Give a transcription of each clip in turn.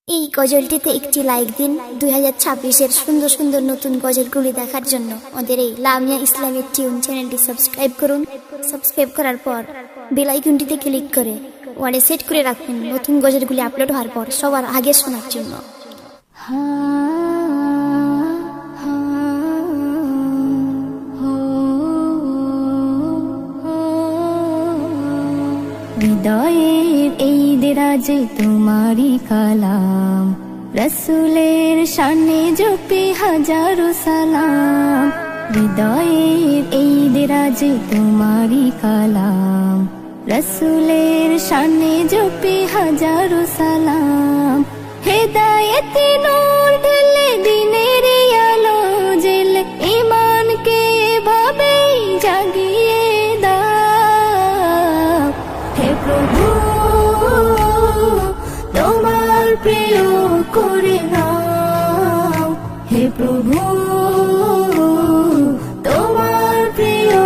এই গজলটিতে একটি লাইক দিন। 2026-এর সুন্দর সুন্দর নতুন গজলগুলি দেখার জন্য আমাদের এই লামিয়া ইসলামিক টিউন চ্যানেলটি সাবস্ক্রাইব করুন। সাবস্ক্রাইব করার পর বেল আইকনটিতে ক্লিক করে ওয়ালে সেট করে রাখুন নতুন গজলগুলি আপলোড হওয়ার পর সবার আগে শোনার জন্য। হৃদয়ের এই দেরাজে তোমারি কালাম, রসুলের শানে জপি হাজারো সালাম। হৃদয়ের এই দেরাজে তোমারি কালাম, রসুলের শানে জপি হাজারো সালাম। হেদায়েতে নূর ঢেলে দিনের আলো জেলে ঈমানকে এভাবেই জাগিয়ে দাও। হে প্রভু তোমার প্রিয় করে নাও, হে প্রভু তোমার প্রিয়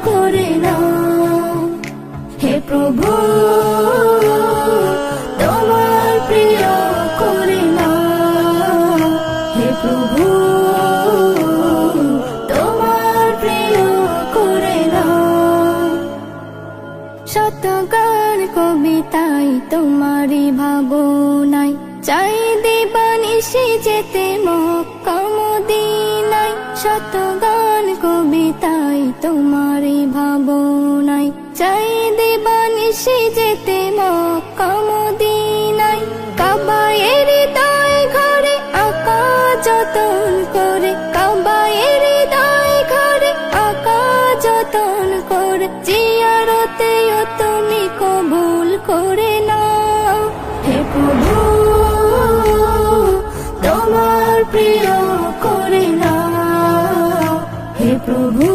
করে নাও, হে প্রভু তোমার প্রিয় করে নাও, হে প্রভু তোমার প্রিয় করে নাও। শত গান কবিতায় তোমারি ভাবনায় চাই দিবানিশি যেতে মক্কা মদিনায়। শত গান কবিতায় তোমারি ভাবনায় চাই দিবানিশি যেতে মক্কা মদিনায়। কাবায়ের হৃদয় ঘরে আকা যতন করে, কাবায়ের হৃদয় ঘরে আকা যতন করে, জিয়ারতেও তুমি কবুল করে নাও। হে প্রভু তোমার প্রিয় করে নাও, হে প্রভু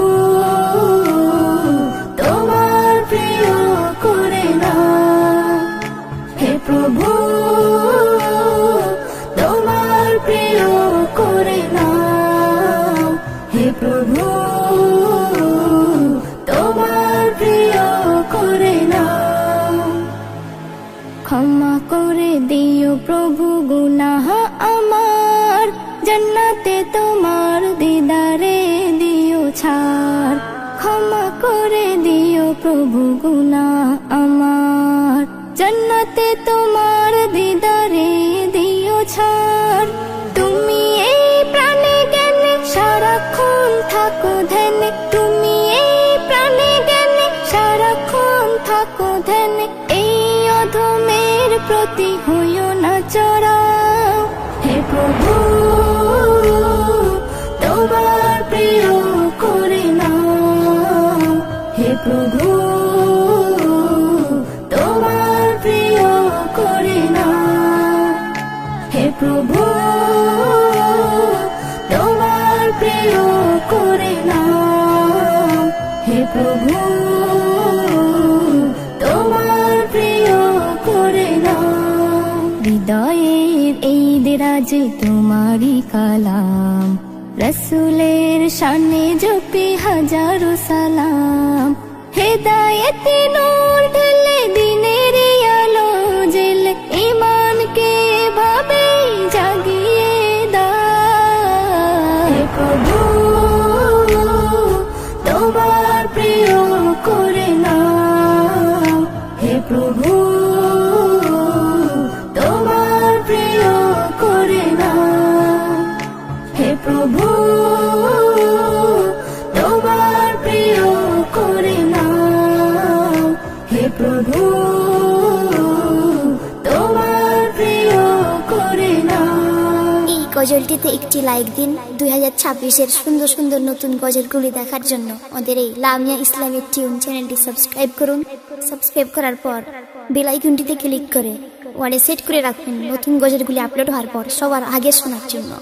তোমার প্রিয় করে নাও, হে প্রভু তোমার প্রিয় করে নাও, হে প্রভু তোমার প্রিয় করে নাও। ক্ষমা করে দিও প্রভু গুনাহ আমার, জান্নাতে তোমার দিদারে দিও ছাড়। ক্ষমা করে দিও প্রভু গুনাহ আমার, জান্নাতে তোমার দিদারে দিও ছাড়। তুমি এই প্রাণে জ্ঞানে সারাক্ষণ থাকো ধ্যানে, তুমি এই প্রাণে জ্ঞানে সারাক্ষণ থাকো ধ্যানে। এই অধমের প্রতি হইও না চড়াও। হে প্রভু তোমার প্রিয় করে নাও, হে প্রভু তোমার প্রিয় করে নাও, হে প্রভু তোমার প্রিয় করে নাও, হে প্রভু তোমার প্রিয় করে নাও। হৃদয়ের এই দেরাজে তোমারি কালাম, রসুলের শানে জপি হাজারো সালাম। হেদায়েতে নূর ঢেলে দিনের আলো জেলে ঈমানকে এভাবেই জাগিয়ে দাও। হে প্রভু তোমার প্রিয় করে নাও, হে প্রভু তোমার প্রিয় করে নাও, হে প্রভু তোমার প্রিয় করে নাও, হে প্রভু তোমার প্রিয় করে নাও। এই গজলটিতে একটি লাইক দিন। 2026-এর সুন্দর সুন্দর নতুন গজলগুলি দেখার জন্য আমাদের এই লামিয়া ইসলামিক টিউন চ্যানেলটি সাবস্ক্রাইব করুন। সাবস্ক্রাইব করার পর বেল আইকনটিতে ক্লিক করে ওয়ালে সেট করে রাখুন নতুন গজলগুলি আপলোড হওয়ার পর সবার আগে শোনার জন্য।